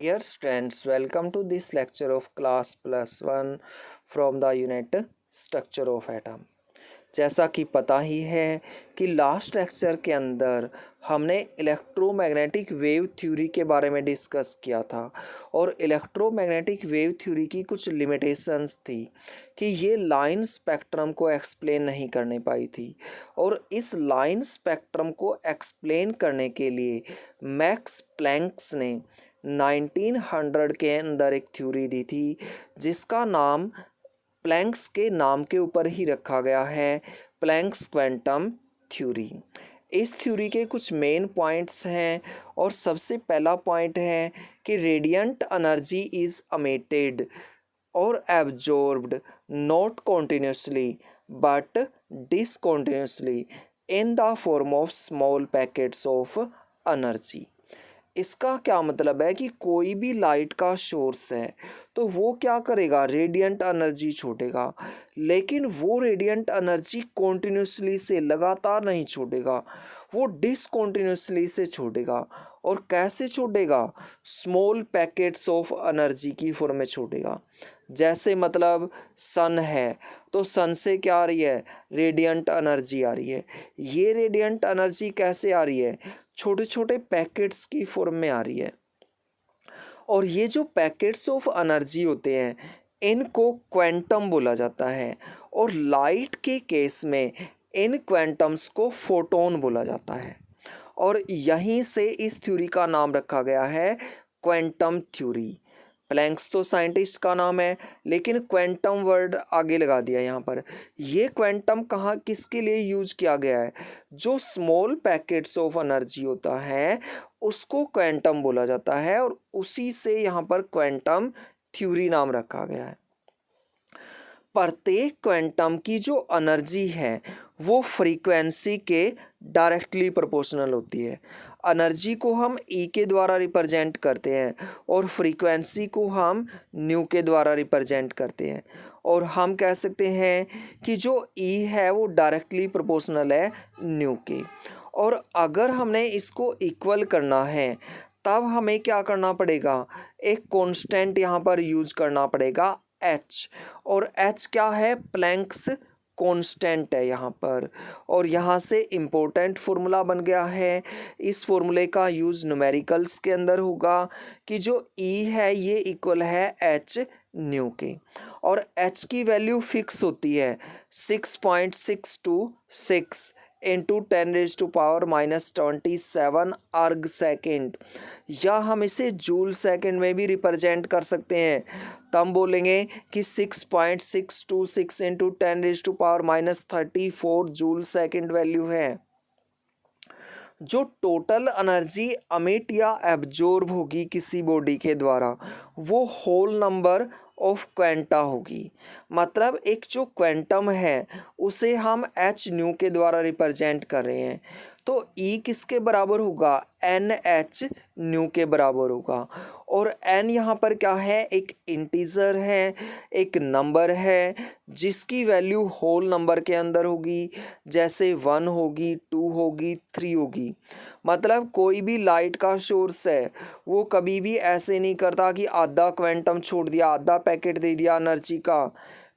Dear students, welcome to this lecture of class plus one from the unit structure of atom। जैसा कि पता ही है कि last lecture के अंदर हमने इलेक्ट्रोमैग्नेटिक वेव थ्योरी के बारे में डिस्कस किया था और इलेक्ट्रोमैग्नेटिक वेव थ्योरी की कुछ लिमिटेशंस थी कि ये लाइन स्पेक्ट्रम को एक्सप्लेन नहीं करने पाई थी और इस लाइन स्पेक्ट्रम को एक्सप्लेन करने के लिए मैक्स प्लैंक्स ने 1900 के अंदर एक थ्योरी दी थी जिसका नाम प्लैंक्स के नाम के ऊपर ही रखा गया है, प्लैंक्स क्वांटम थ्योरी। इस थ्योरी के कुछ मेन पॉइंट्स हैं और सबसे पहला पॉइंट है कि रेडिएंट एनर्जी इज एमिटेड और absorbed not continuously but डिसकॉन्टिन्यूसली in the form of small packets of energy. इसका क्या मतलब है कि कोई भी लाइट का सोर्स है तो वो क्या करेगा, रेडिएंट एनर्जी छोड़ेगा, लेकिन वो रेडिएंट एनर्जी कॉन्टिन्यूसली से लगातार नहीं छोड़ेगा, वो डिसकॉन्टिन्यूसली से छोड़ेगा। और कैसे छोड़ेगा, स्मॉल पैकेट्स ऑफ एनर्जी की फॉर्म में छोड़ेगा। जैसे मतलब सन है तो सन से क्या आ रही है, रेडिएंट एनर्जी आ रही है। ये रेडिएंट एनर्जी कैसे आ रही है, छोटे छोटे पैकेट्स की फॉर्म में आ रही है। और ये जो पैकेट्स ऑफ एनर्जी होते हैं इनको क्वांटम बोला जाता है और लाइट के केस में इन क्वांटम्स को फोटोन बोला जाता है और यहीं से इस थ्योरी का नाम रखा गया है क्वांटम थ्योरी। प्लैंक्स तो साइंटिस्ट का नाम है लेकिन क्वांटम वर्ड आगे लगा दिया यहाँ पर। ये क्वांटम कहाँ किसके लिए यूज किया गया है, जो स्मॉल पैकेट्स ऑफ एनर्जी होता है उसको क्वांटम बोला जाता है और उसी से यहाँ पर क्वांटम थ्योरी नाम रखा गया है। प्रत्येक क्वांटम की जो एनर्जी है वो फ्रीक्वेंसी के डायरेक्टली प्रोपोर्शनल होती है। एनर्जी को हम ई के द्वारा रिप्रेजेंट करते हैं और फ्रीक्वेंसी को हम न्यू के द्वारा रिप्रेजेंट करते हैं और हम कह सकते हैं कि जो ई है वो डायरेक्टली प्रोपोर्शनल है न्यू के। और अगर हमने इसको इक्वल करना है तब हमें क्या करना पड़ेगा, एक कांस्टेंट यहाँ पर यूज करना पड़ेगा एच। और एच क्या है, प्लैंक्स कांस्टेंट है यहाँ पर। और यहाँ से इम्पोर्टेंट फॉर्मूला बन गया है। इस फॉर्मूले का यूज़ न्यूमेरिकल्स के अंदर होगा कि जो ई है ये इक्वल है एच न्यू के और एच की वैल्यू फिक्स होती है 6.626 इंटू 10⁻⁻27 अर्ग सेकेंड, या हम इसे जूल सेकेंड में भी रिप्रेजेंट कर सकते हैं। तब बोलेंगे कि 6.626 इंटू 10⁻⁻34 जूल सेकेंड वैल्यू है। जो टोटल एनर्जी अमिट या एब्जॉर्ब होगी किसी बॉडी के द्वारा वो होल नंबर ऑफ क्वांटा होगी। मतलब एक जो क्वांटम है उसे हम एच न्यू के द्वारा रिप्रेजेंट कर रहे हैं तो ई किसके बराबर होगा, एन एच न्यू के बराबर होगा। और एन यहाँ पर क्या है, एक इंटीजर है, एक नंबर है जिसकी वैल्यू होल नंबर के अंदर होगी, जैसे 1 होगी, 2 होगी, 3 होगी। मतलब कोई भी लाइट का सोर्स है वो कभी भी ऐसे नहीं करता कि आधा क्वांटम छोड़ दिया, आधा पैकेट दे दिया एनर्जी का,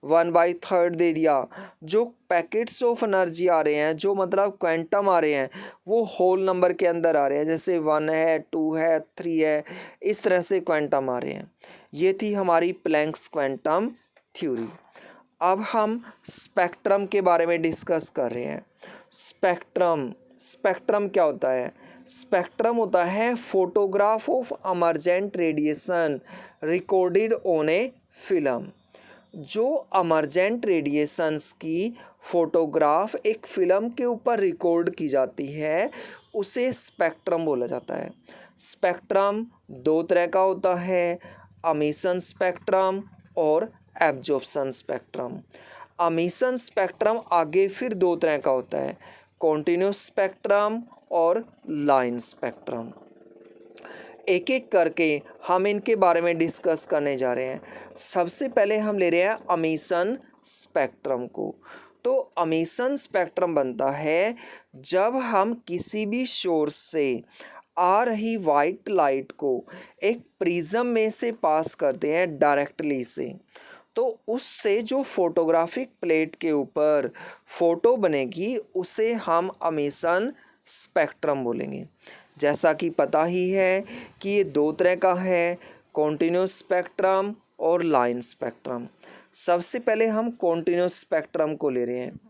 1/3 दे दिया। जो पैकेट्स ऑफ एनर्जी आ रहे हैं, जो मतलब क्वांटम आ रहे हैं वो होल नंबर के अंदर आ रहे हैं, जैसे 1 है, 2 है, 3 है, इस तरह से क्वांटम आ रहे हैं। ये थी हमारी प्लैंक्स क्वांटम थ्योरी। अब हम स्पेक्ट्रम के बारे में डिस्कस कर रहे हैं। स्पेक्ट्रम क्या होता है, स्पेक्ट्रम होता है photograph of emergent radiation recorded on A film. जो एमर्जेंट रेडिएशंस की फोटोग्राफ एक फिल्म के ऊपर रिकॉर्ड की जाती है उसे स्पेक्ट्रम बोला जाता है। स्पेक्ट्रम दो तरह का होता है, एमिशन स्पेक्ट्रम और एब्जॉर्प्शन स्पेक्ट्रम। एमिशन स्पेक्ट्रम आगे फिर दो तरह का होता है, कॉन्टिन्यूस स्पेक्ट्रम और लाइन स्पेक्ट्रम। एक एक करके हम इनके बारे में डिस्कस करने जा रहे हैं। सबसे पहले हम ले रहे हैं एमिशन स्पेक्ट्रम को। तो एमिशन स्पेक्ट्रम बनता है जब हम किसी भी सोर्स से आ रही वाइट लाइट को एक प्रिज्म में से पास करते हैं डायरेक्टली से, तो उससे जो फोटोग्राफिक प्लेट के ऊपर फोटो बनेगी उसे हम एमिशन स्पेक्ट्रम बोलेंगे। जैसा कि पता ही है कि ये दो तरह का है, कॉन्टिन्यूस स्पेक्ट्रम और लाइन स्पेक्ट्रम। सबसे पहले हम कॉन्टिन्यूस स्पेक्ट्रम को ले रहे हैं।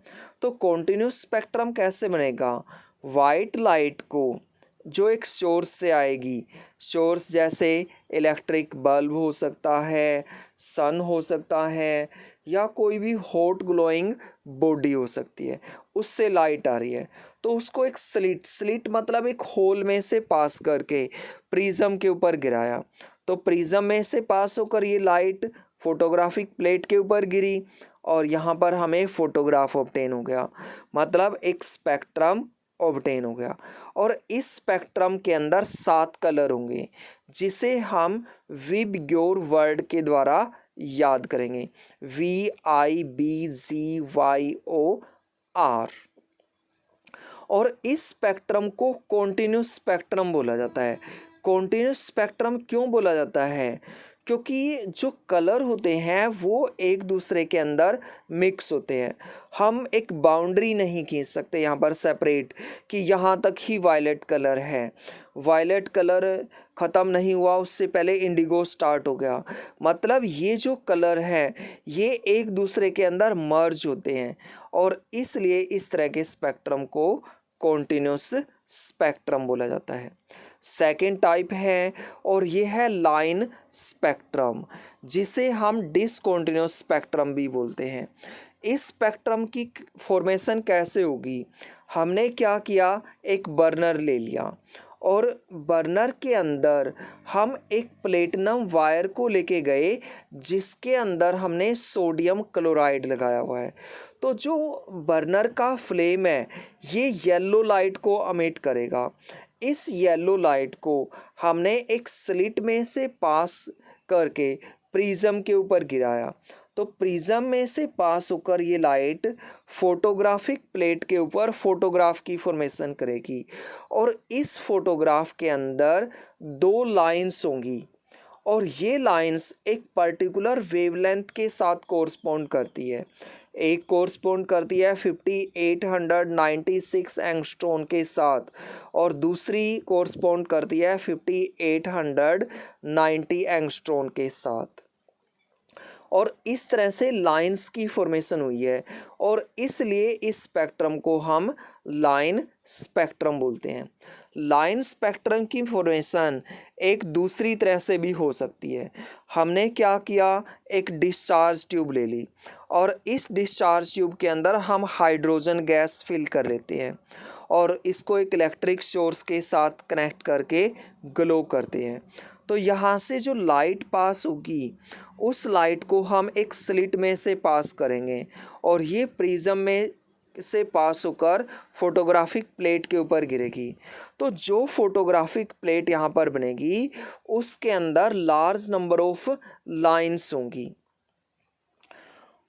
तो कॉन्टिन्यूस स्पेक्ट्रम कैसे बनेगा? वाइट लाइट को जो एक सोर्स से आएगी, सोर्स जैसे इलेक्ट्रिक बल्ब हो सकता है, सन हो सकता है, या कोई भी हॉट ग्लोइंग बॉडी हो सकती है, उससे लाइट आ रही है, तो उसको एक स्लिट मतलब एक होल में से पास करके प्रिज्म के ऊपर गिराया। तो प्रिज्म में से पास होकर ये लाइट फोटोग्राफिक प्लेट के ऊपर गिरी और यहाँ पर हमें फोटोग्राफ ऑब्टेन हो गया, मतलब एक स्पेक्ट्रम ऑब्टेन हो गया। और इस स्पेक्ट्रम के अंदर 7 कलर होंगे जिसे हम विबग्योर वर्ड के द्वारा याद करेंगे, VIBGYOR। और इस स्पेक्ट्रम को कॉन्टिन्यूस स्पेक्ट्रम बोला जाता है। कॉन्टिन्यूस स्पेक्ट्रम क्यों बोला जाता है? क्योंकि जो कलर होते हैं वो एक दूसरे के अंदर मिक्स होते हैं। हम एक बाउंड्री नहीं खींच सकते यहाँ पर सेपरेट कि यहाँ तक ही वायलेट कलर है, वायलेट कलर ख़त्म नहीं हुआ उससे पहले इंडिगो स्टार्ट हो गया। मतलब ये जो कलर हैं ये एक दूसरे के अंदर मर्ज होते हैं और इसलिए इस तरह के स्पेक्ट्रम को कॉन्टिन्यूस स्पेक्ट्रम बोला जाता है। सेकेंड टाइप है और ये है लाइन स्पेक्ट्रम, जिसे हम डिसकॉन्टिन्यूस स्पेक्ट्रम भी बोलते हैं। इस स्पेक्ट्रम की फॉर्मेशन कैसे होगी? हमने क्या किया, एक बर्नर ले लिया और बर्नर के अंदर हम एक प्लेटिनम वायर को लेके गए जिसके अंदर हमने सोडियम क्लोराइड लगाया हुआ है। तो जो बर्नर का फ्लेम है ये येलो लाइट को अमिट करेगा। इस येलो लाइट को हमने एक स्लिट में से पास करके प्रिज्म के ऊपर गिराया, तो प्रिज्म में से पास होकर ये लाइट फोटोग्राफिक प्लेट के ऊपर फोटोग्राफ की फॉर्मेशन करेगी और इस फोटोग्राफ के अंदर 2 लाइंस होंगी और ये लाइंस एक पर्टिकुलर वेवलेंथ के साथ कोरस्पॉन्ड करती है। एक कोरस्पॉन्ड करती है 5896 एंगस्ट्रॉन के साथ और दूसरी कोरस्पॉन्ड करती है 5890 एंगस्ट्रॉन के साथ। और इस तरह से लाइंस की फॉर्मेशन हुई है और इसलिए इस स्पेक्ट्रम को हम लाइन स्पेक्ट्रम बोलते हैं। लाइन स्पेक्ट्रम की फॉर्मेशन एक दूसरी तरह से भी हो सकती है। हमने क्या किया, एक डिस्चार्ज ट्यूब ले ली और इस डिस्चार्ज ट्यूब के अंदर हम हाइड्रोजन गैस फिल कर लेते हैं और इसको एक इलेक्ट्रिक सोर्स के साथ कनेक्ट करके ग्लो करते हैं। तो यहाँ से जो लाइट पास होगी उस लाइट को हम एक स्लिट में से पास करेंगे और ये प्रिज्म में से पास होकर फोटोग्राफिक प्लेट के ऊपर गिरेगी। तो जो फोटोग्राफिक प्लेट यहाँ पर बनेगी उसके अंदर लार्ज नंबर ऑफ लाइंस होंगी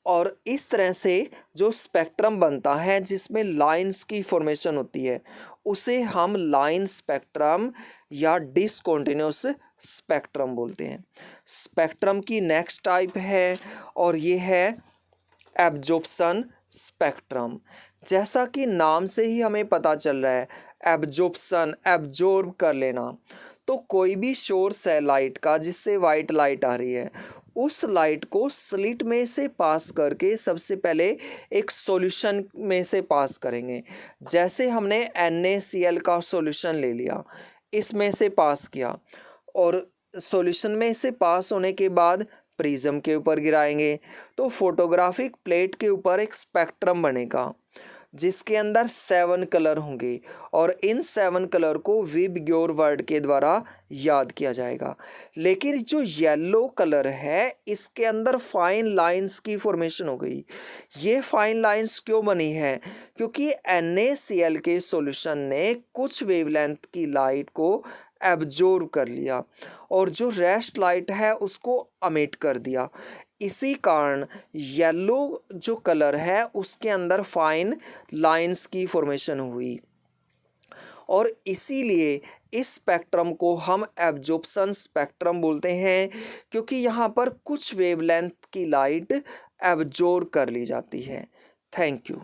और इस तरह से जो स्पेक्ट्रम बनता है जिसमें लाइंस की फॉर्मेशन होती है उसे हम लाइन स्पेक्ट्रम या डिसकॉन्टिन्यूस स्पेक्ट्रम बोलते हैं। स्पेक्ट्रम की नेक्स्ट टाइप है और ये है एब्जॉर्प्शन स्पेक्ट्रम। जैसा कि नाम से ही हमें पता चल रहा है, एब्जॉर्प्शन एब्जॉर्ब कर लेना। तो कोई भी सोर्स है लाइट का जिससे वाइट लाइट आ रही है, उस लाइट को स्लिट में से पास करके सबसे पहले एक सॉल्यूशन में से पास करेंगे। जैसे हमने NaCl का सॉल्यूशन ले लिया, इसमें से पास किया और सॉल्यूशन में से पास होने के बाद प्रिज्म के ऊपर गिराएंगे तो फोटोग्राफिक प्लेट के ऊपर एक स्पेक्ट्रम बनेगा जिसके अंदर 7 कलर होंगे और इन 7 कलर को विबग्योर वर्ड के द्वारा याद किया जाएगा। लेकिन जो येलो कलर है इसके अंदर फाइन लाइंस की फॉर्मेशन हो गई। ये फाइन लाइंस क्यों बनी है? क्योंकि NaCl के सॉल्यूशन ने कुछ वेवलेंथ की लाइट को एब्जॉर्ब कर लिया और जो रेस्ट लाइट है उसको अमिट कर दिया। इसी कारण येलो जो कलर है उसके अंदर फाइन लाइंस की फॉर्मेशन हुई और इसीलिए इस स्पेक्ट्रम को हम एब्जॉर्प्शन स्पेक्ट्रम बोलते हैं, क्योंकि यहाँ पर कुछ वेवलेंथ की लाइट एब्जॉर्ब कर ली जाती है। Thank you.